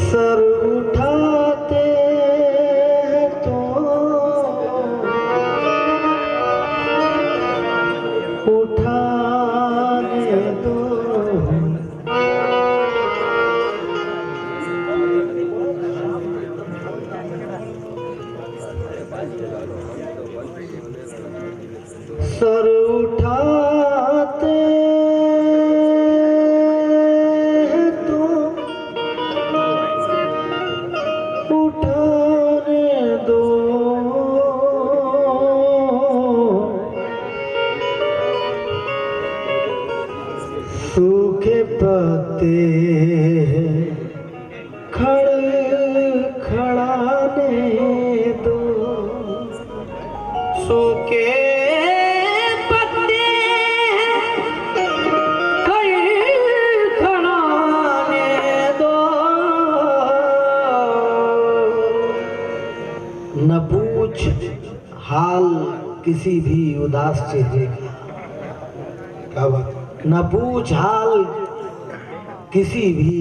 Sir उठाते हैं तो उठाने दो, सर उठाते हैं तो उठाने दो, सूखे पत्ते खड़खड़ाने दो, सूखे न पूछ हाल किसी भी उदास चेहरे का, क्या बात, न पूछ हाल किसी भी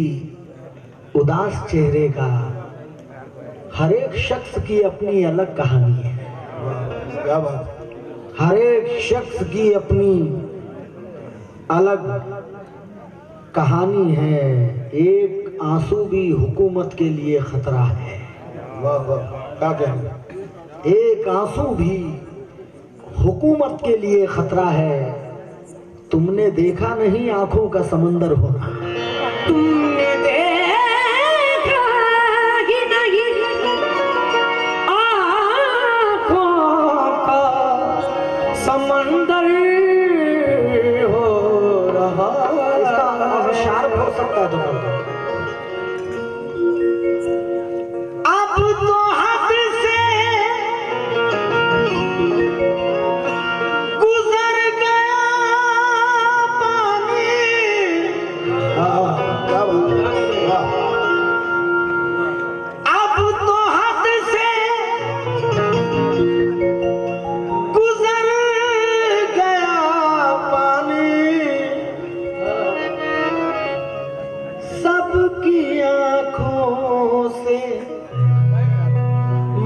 उदास चेहरे का, हर एक शख्स की अपनी अलग कहानी है, क्या बात, हर एक शख्स की अपनी अलग कहानी है। एक आंसू भी हुकूमत के लिए खतरा है, वाह वाह, क्या कहना, एक आंसू भी हुकूमत के लिए खतरा है। तुमने देखा नहीं आंखों का समंदर होना, तुमने देखा ही नहीं आंखों का समंदर हो रहा। इसका शार्प हो सकता है तो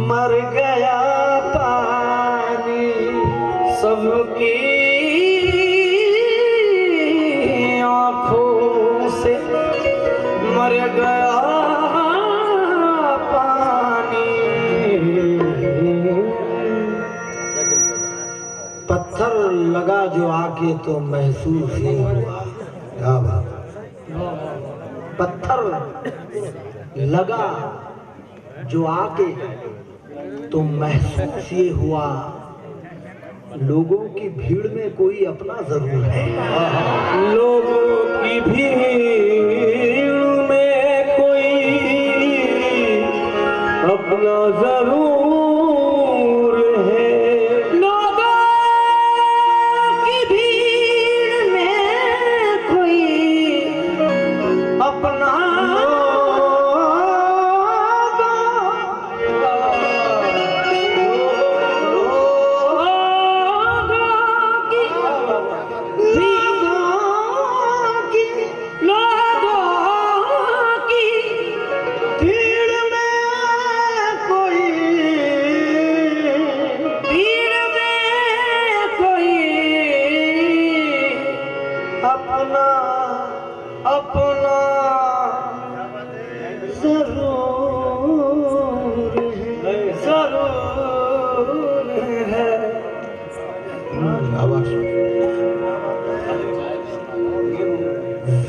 मर गया पानी, सबकी आँखों से मर गया पानी। पत्थर लगा जो आके तो महसूस ही हुआ, क्या बात, पत्थर लगा जो आके तो महसूस ये हुआ, लोगों की भीड़ में कोई अपना जरूर है, लोगों की भीड़ में कोई अपना जरूर है, लोगों की भीड़ में कोई अपना अपना अपना जरूर है, जरूर है।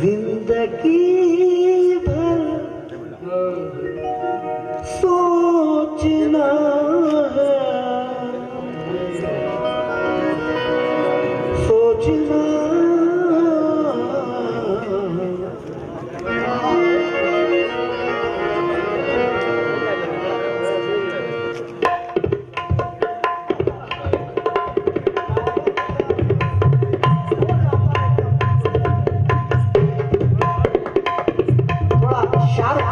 जिंदगी भर सोचना है, सोचना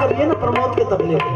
करिए ना प्रमोद के तबले जाती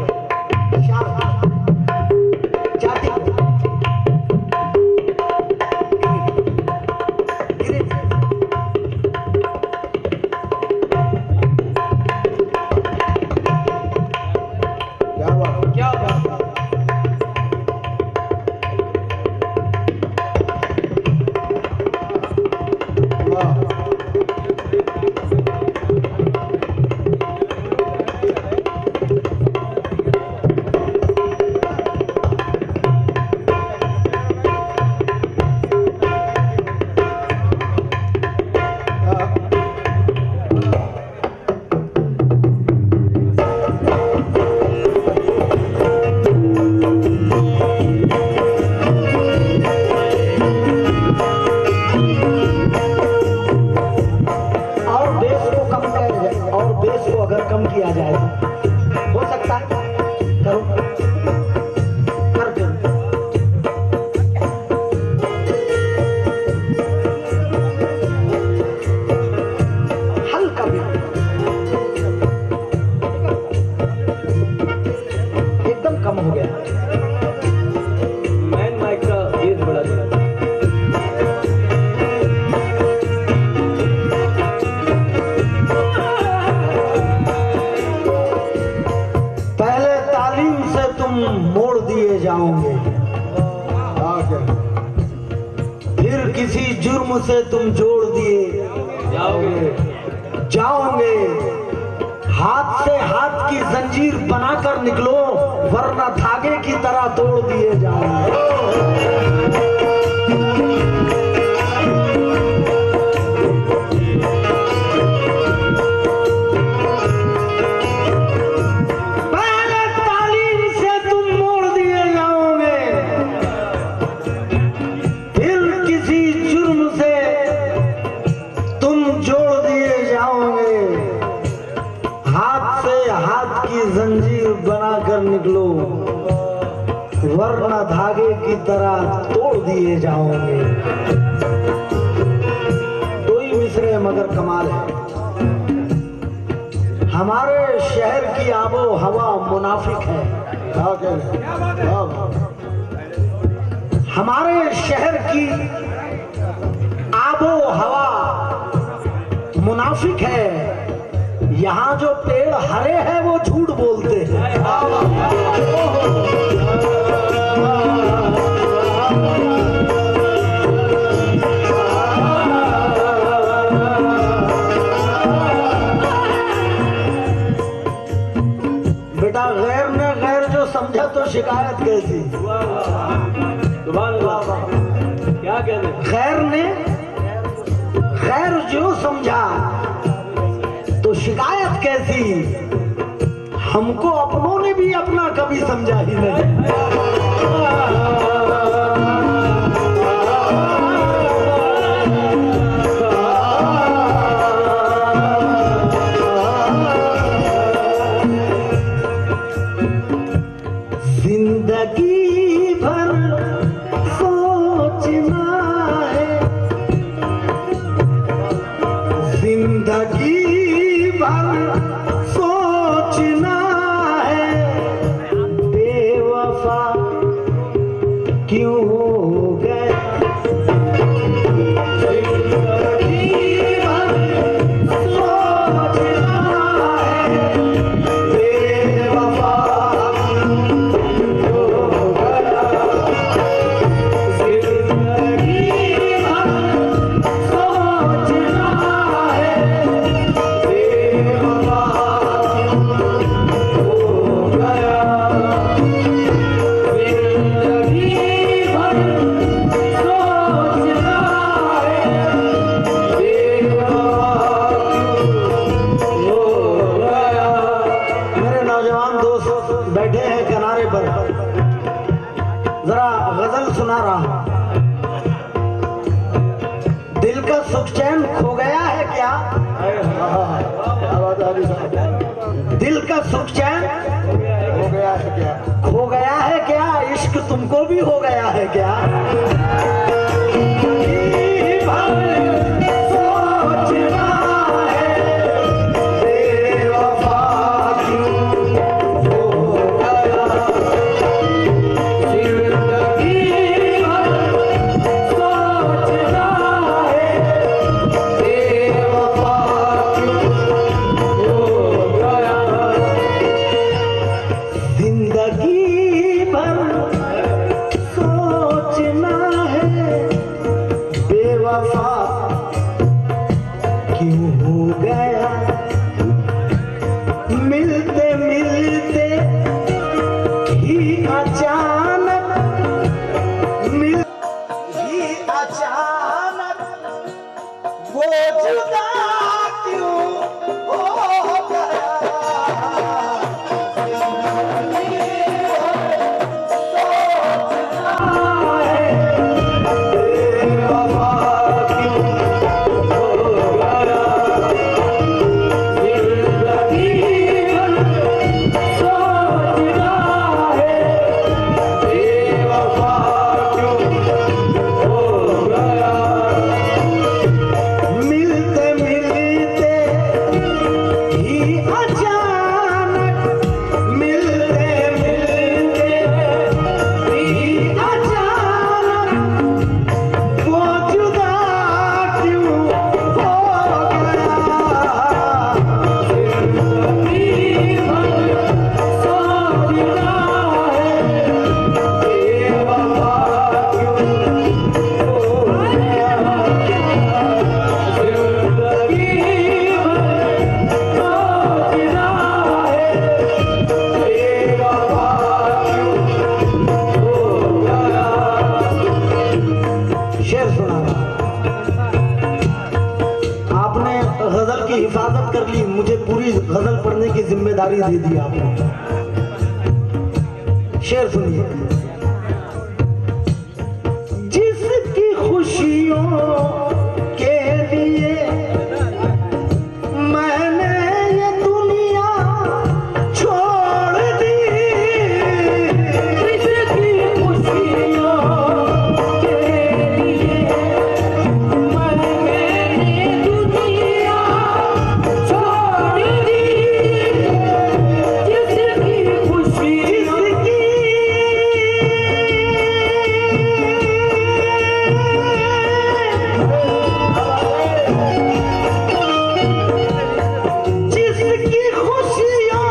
हो सकता है, करो कर दो। हल्का भी एकदम कम हो गया। मैन माइक का बेस बढ़ा दिया। पहले तालीम से तुम मोड़ दिए जाओगे, फिर किसी जुर्म से तुम जोड़ दिए जाओगे। हाथ से हाथ की जंजीर बनाकर निकलो, वरना धागे की तरह तोड़ दिए जाओगे। पहले तालीम से तुम मोड़ दिए जाओगे, फिर किसी जुर्म से तुम जोड़ दिए जाओगे। हाथ से हाथ की जंजीर बनाकर निकलो, वरना धागे की तरह तोड़ दिए जाओगे। दो ही मिसरे मगर कमाल है। हमारे शहर की आबो हवा मुनाफिक है। हमारे शहर की आबो हवा मुनाफिक है। यहाँ जो पेड़ हरे हैं वो झूठ बोलते हैं। बेटा गैर ने गैर जो समझा तो शिकायत कैसी। सुभान अल्लाह। क्या कहते हैं? गैर ने गैर जो समझा तो शिकायत कैसी। हमको अपनों ने भी अपना कभी समझा ही नहीं। जिंदगी भर सोचना है, जिंदगी भर सोचना है, बेवफा क्यों हो गए। जिंदगी भर सोचना है, बेवफा बैठे हैं किनारे पर, जरा गजल सुना रहा हूं। दिल का सुख चैन खो गया है क्या? दिल का सुख चैन हो गया है क्या? खो गया है क्या? इश्क तुमको भी हो गया है क्या? जिंदगी भर सोचना है, जिम्मेदारी दे दी आपने। शेर सुनिए। जिसकी खुशियों के लिए मैंने ये दुनिया छोड़ दी, जिसकी खुशियों के लिए मैंने ये दुनिया छोड़ दी, जिसकी खुशियों जिसकी खुशियों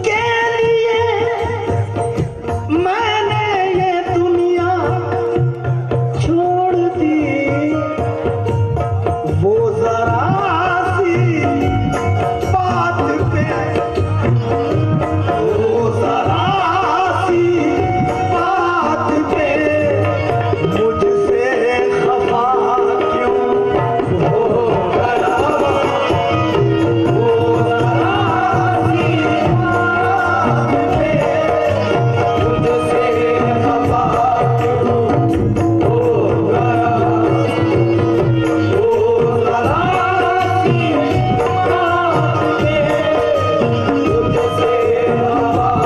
के लिए मैंने ये दुनिया छोड़ दी, वो जरा सी बात पे, वो जरा सी बात पे मुझसे खफा क्यों हो गया, वो जरा सी बात पे मुझसे खफा क्यों हो गया, वो जरा सी बात पे मुझसे खफा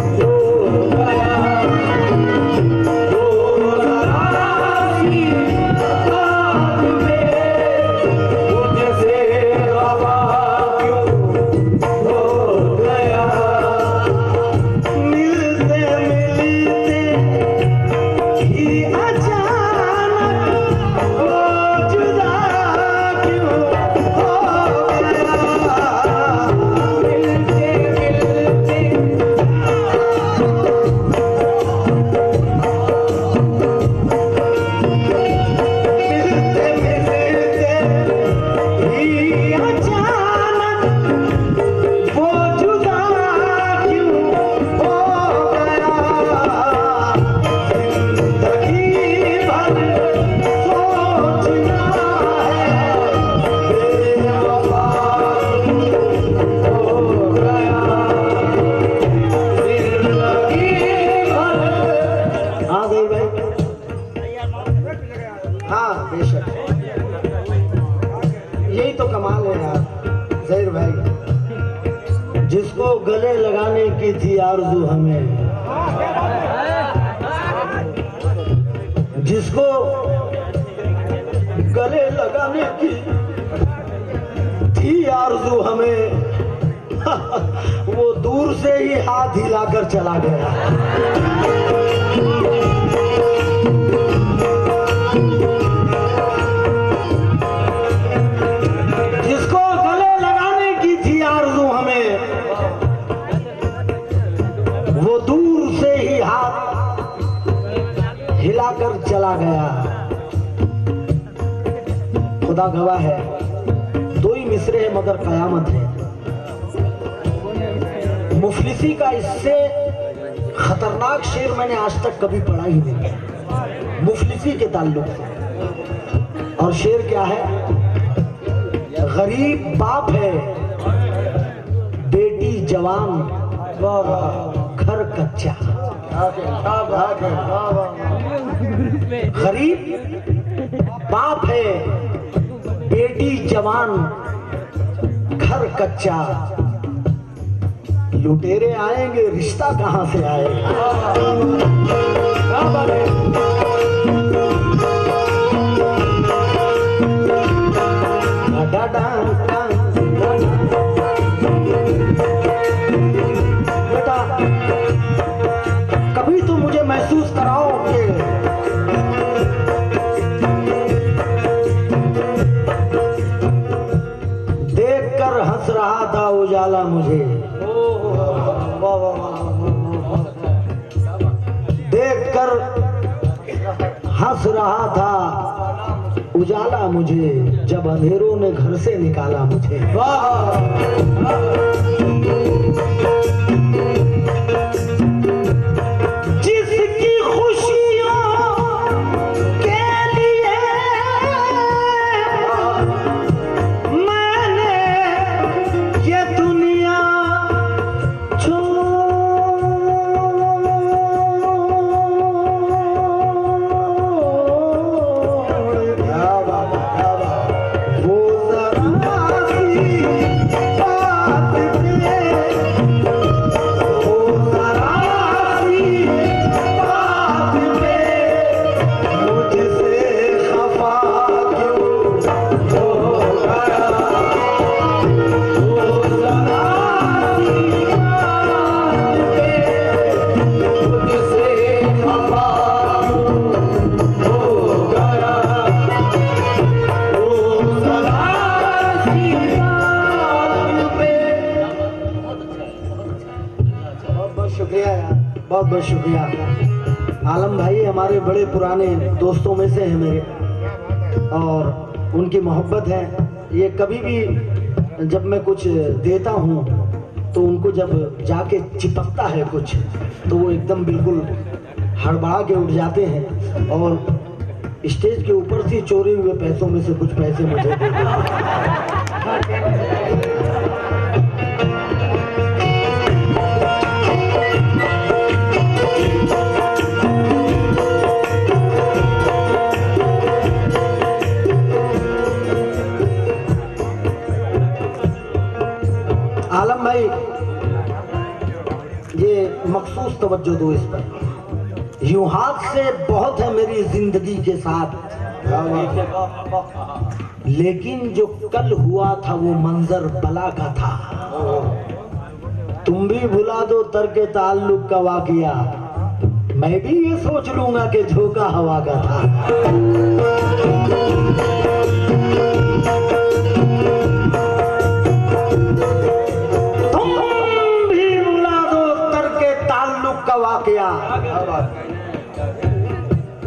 क्यों हो गया, वो जरा सी बात पे मुझसे खफा क्यों हो गया। मिलते मिलते ही अचानक वो जुदा क्यों हो गया, मिलते मिलते मिलते मिलते ही अचानक वो जुदा क्यों हो गया, जिंदगी भर सोचना है बेवफा हो गया, जिंदगी भर। हाँ गई भाई, हाँ बेशक, यही तो कमाल है यार जहीर भाई। जिसको गले लगाने की थी आरज़ू हमें, जिसको गले लगाने की थी आरज़ू हमें, वो दूर से ही हाथ हिलाकर चला गया। जिसको गले लगाने की थी आरज़ू हमें, वो दूर से ही हाथ हिलाकर चला गया। खुदा गवाह है, दो ही मिसरे हैं मगर कयामत है। मुफलिसी का इससे खतरनाक शेर मैंने आज तक कभी पढ़ा ही नहीं, मुफलिसी के ताल्लुक से। और शेर क्या है? गरीब बाप है, बेटी जवान, घर कच्चा। गरीब बाप है, बेटी जवान, घर कच्चा। लुटेरे आएंगे, रिश्ता कहां से आएगा? क्या बात है? बेटा कभी तो मुझे महसूस कराओ कि देखकर हंस रहा था उजाला मुझे, देखकर हंस रहा था उजाला मुझे, जब अंधेरों ने घर से निकाला मुझे। जिसकी खुशियों के लिए मैंने शुक्रिया यार, बहुत बहुत शुक्रिया। आलम भाई हमारे बड़े पुराने दोस्तों में से हैं मेरे, और उनकी मोहब्बत है। ये कभी भी जब मैं कुछ देता हूँ तो उनको जब जाके चिपकता है कुछ, तो वो एकदम बिल्कुल हड़बड़ा के उठ जाते हैं और स्टेज के ऊपर से चोरी हुए पैसों में से कुछ पैसे मुझे दे देते हैं। आलम भाई ये मखसूस तवज्जो दो इस पर। यूं हाथ से बहुत है मेरी जिंदगी के साथ, लेकिन जो कल हुआ था वो मंजर बला का था। तुम भी भुला दो तर्के ताल्लुक का वाकिया, मैं भी ये सोच लूंगा कि झोंका हवा का था। वाकया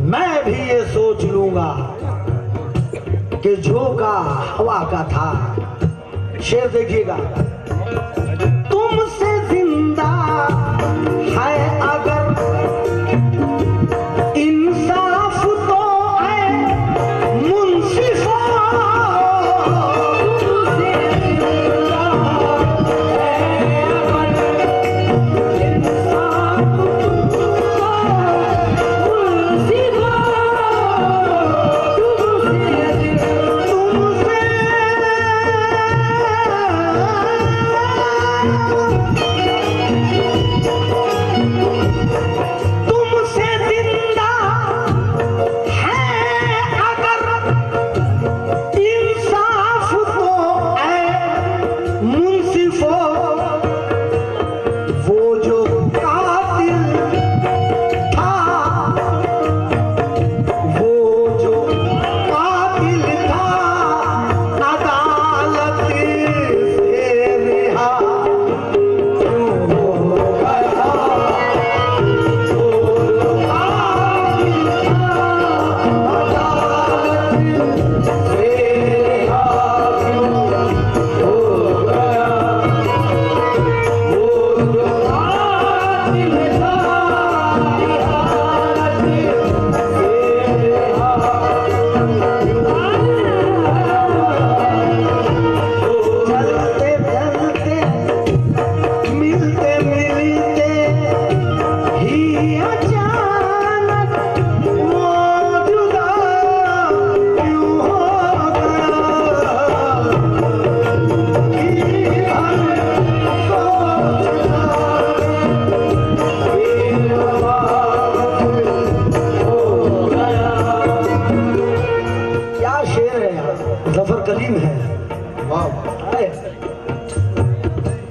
मैं भी ये सोच लूंगा कि झोंका हवा का था। शेर देखिएगा, तुमसे जिंदा है अगर इंसाफ तो है मुंसिफा,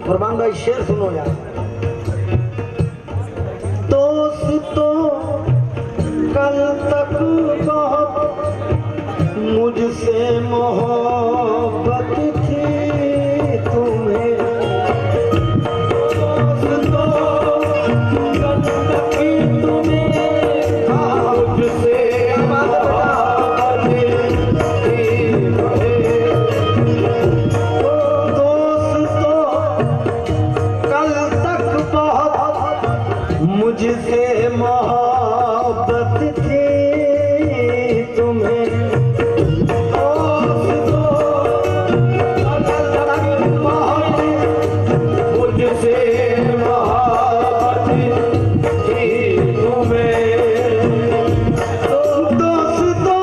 फरमान भाई शेर सुनो यार। दोस्तों कल तक बहुत मुझसे मोहब्बत थी तुम्हें, दोस्तों कल तक तुम्हें मुझसे मुझसे मोहब्बत थी तुम्हें, मुझसे मोहब्बत थी तुम्हें, दोस्तों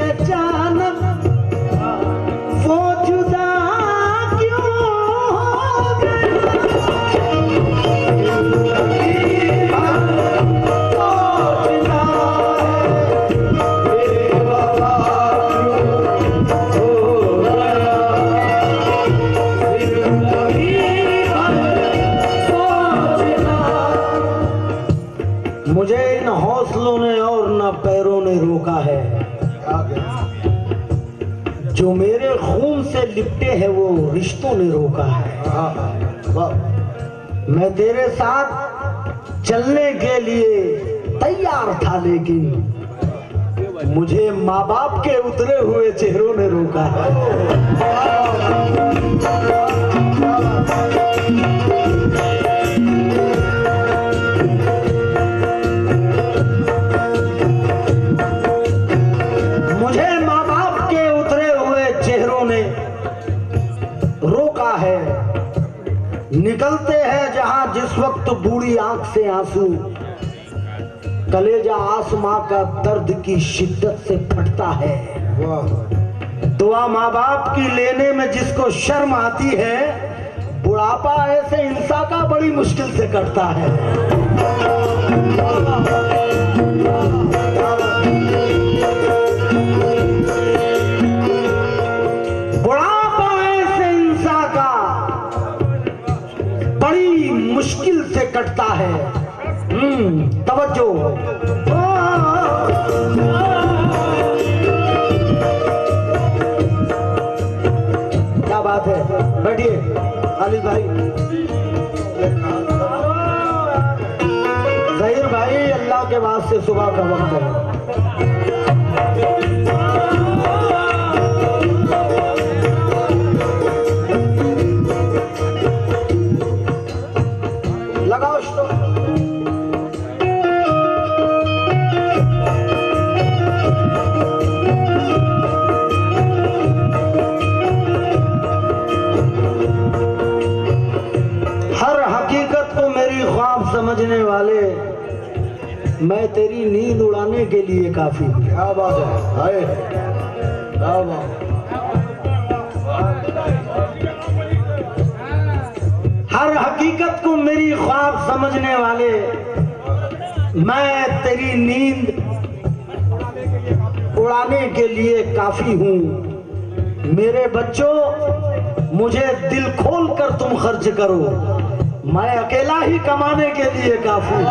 अचानक वो जुदा क्यों हो मुझे इन हौसलों ने और न पैरों ने रोका है। जो मेरे खून से लिपटे हैं वो रिश्तों ने रोका है। मैं तेरे साथ चलने के लिए तैयार था, लेकिन मुझे माँ बाप के उतरे हुए चेहरों ने रोका है। निकलते हैं जहां जिस वक्त बूढ़ी आंख से आंसू, कलेजा आसमां का दर्द की शिद्दत से फटता है। दुआ माँ बाप की लेने में जिसको शर्म आती है, बुढ़ापा ऐसे इंसान का बड़ी मुश्किल से कटता है। मुश्किल से कटता है। तवज्जो। क्या बात है, बैठिए अली भाई, जहीर भाई, अल्लाह के वास्ते सुबह का वक्त है। समझने वाले, मैं तेरी नींद उड़ाने के लिए काफी हूं। क्या बात है, क्या बात। हर हकीकत को मेरी ख्वाब समझने वाले, मैं तेरी नींद उड़ाने के लिए काफी हूं। मेरे बच्चों, मुझे दिल खोल कर तुम खर्च करो, मैं अकेला ही कमाने के लिए काफी हूँ।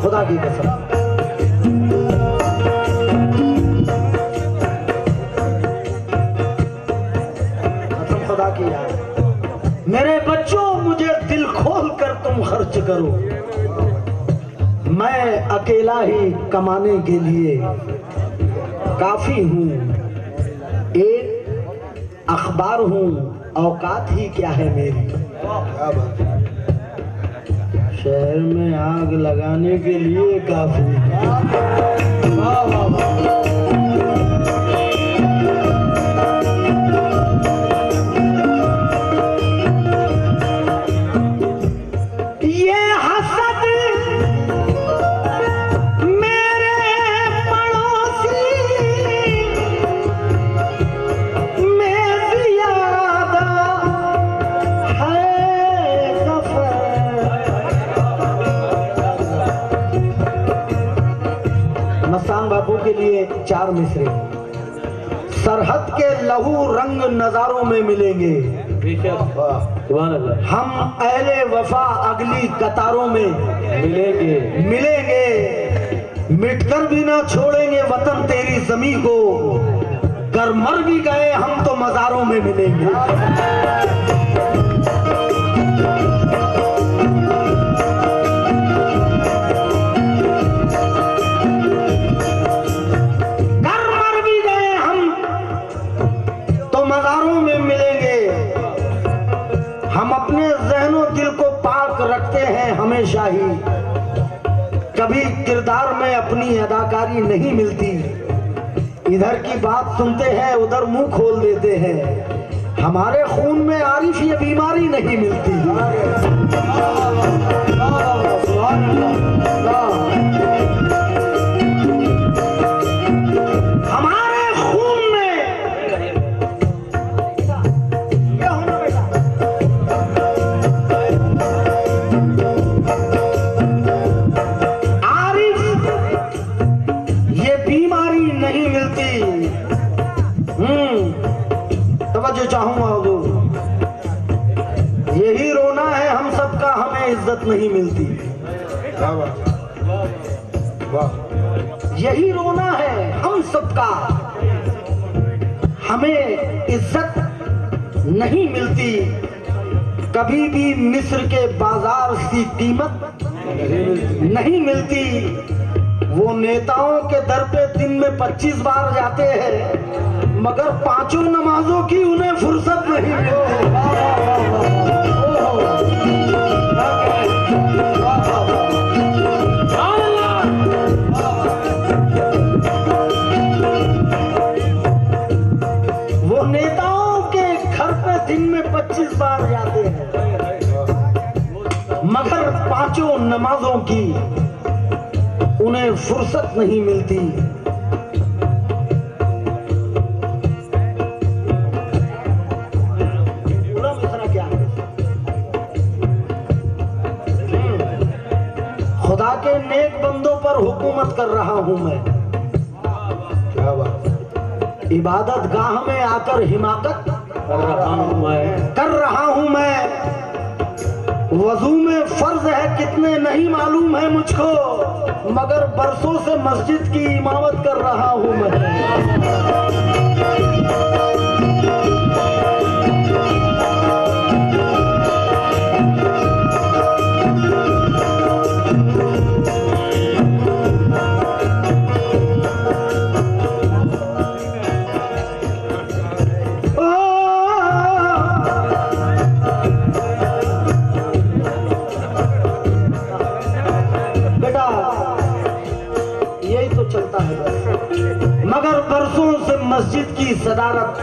खुदा की कसम, खुदा की याद। मेरे बच्चों, मुझे दिल खोल कर तुम खर्च करो, मैं अकेला ही कमाने के लिए काफी हूँ। एक अखबार हूँ, औकात ही क्या है मेरी। शहर में आग लगाने के लिए काफी। के लिए 4 मिसरे। सरहद के लहू रंग नजारों में मिलेंगे, हम अहले वफा अगली कतारों में मिलेंगे। मिटकर भी ना छोड़ेंगे वतन तेरी ज़मीं को, कर मर भी गए हम तो मज़ारों में मिलेंगे। हमेशा ही कभी किरदार में अपनी अदा अदाकारी नहीं मिलती। इधर की बात सुनते हैं उधर मुंह खोल देते हैं। हमारे खून में आरिफ ये बीमारी नहीं मिलती। हमारे खून में आरिफ ये बीमारी नहीं मिलती। तवज्जो चाहूंगा हुजूर, यही रोना है हम सबका, हमें इज्जत नहीं मिलती। यही रोना है हम सबका, हमें इज्जत नहीं मिलती। कभी भी मिस्र के बाजार सी कीमत नहीं मिलती। वो नेताओं के दर पे दिन में 25 बार जाते हैं, मगर पांचों नमाजों की उन्हें फुर्सत नहीं वो नेताओं के घर पे दिन में 25 बार जाते हैं, मगर पांचों नमाजों की उन्हें फुर्सत नहीं मिलती। खुदा के नेक बंदों पर हुकूमत कर रहा हूं मैं। क्या बात? इबादत गाह में आकर हिमाकत कर रहा हूं मैं। वजू में फर्ज है कितने नहीं मालूम है मुझको, मगर बरसों से मस्जिद की इमामत कर रहा हूं मैं। मगर बरसों से मस्जिद की सदारत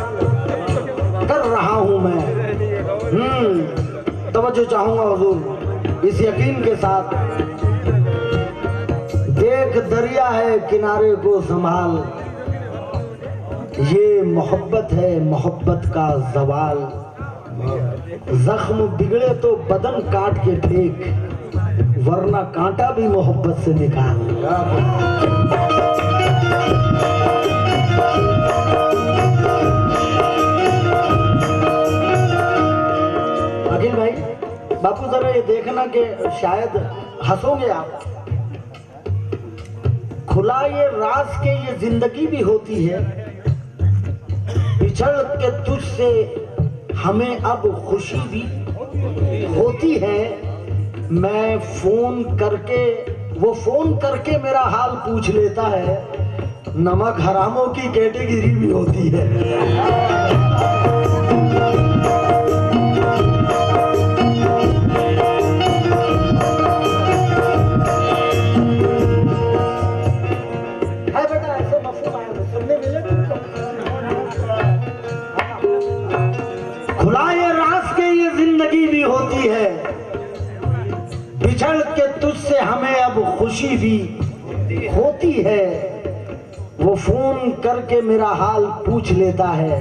कर रहा हूं मैं। तवज्जो चाहूंगा हुजूर इस यकीन के साथ, देख दरिया है किनारे को संभाल, ये मोहब्बत है मोहब्बत का जवाल। जख्म बिगड़े तो बदन काट के फेंक, वरना कांटा भी मोहब्बत से निकाल। अखिल भाई, बापू जरा ये देखना कि शायद हंसोगे आप। खुला ये राज के ये जिंदगी भी होती है, बिछड़ के तुझसे हमें अब खुशी भी होती है। मैं फोन करके, वो फोन करके मेरा हाल पूछ लेता है। नमक हरामों की कैटेगरी भी होती है। बेटा ऐसे मफहूम आया सुनने मिले। खुला ये राज के ये जिंदगी भी होती है, बिछड़ के तुझसे हमें अब खुशी भी होती है। वो फोन करके मेरा हाल पूछ लेता है।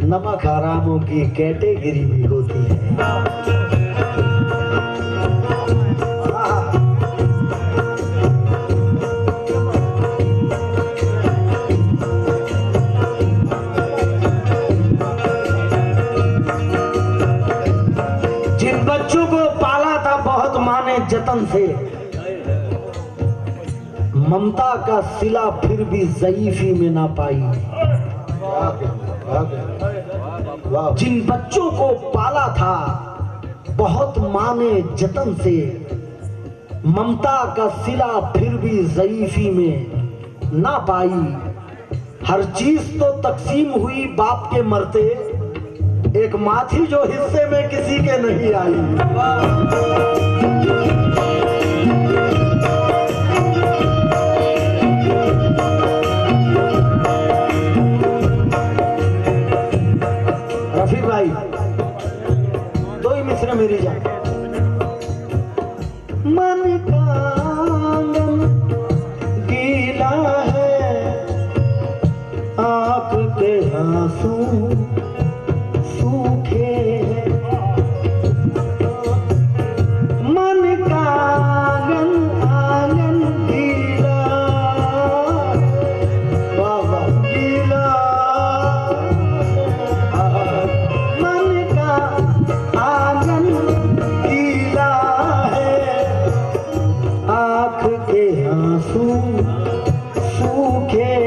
नमक हरामों की कैटेगरी भी होती है। जिन बच्चों को पाला था बहुत माने जतन से, ममता का सिला फिर भी ज़ईफी में ना पाई। जिन बच्चों को पाला था बहुत माने जतन से, ममता का सिला फिर भी ज़ईफी में ना पाई। हर चीज तो तकसीम हुई बाप के मरते, एक माँ थी जो हिस्से में किसी के नहीं आई। आंसू सूखे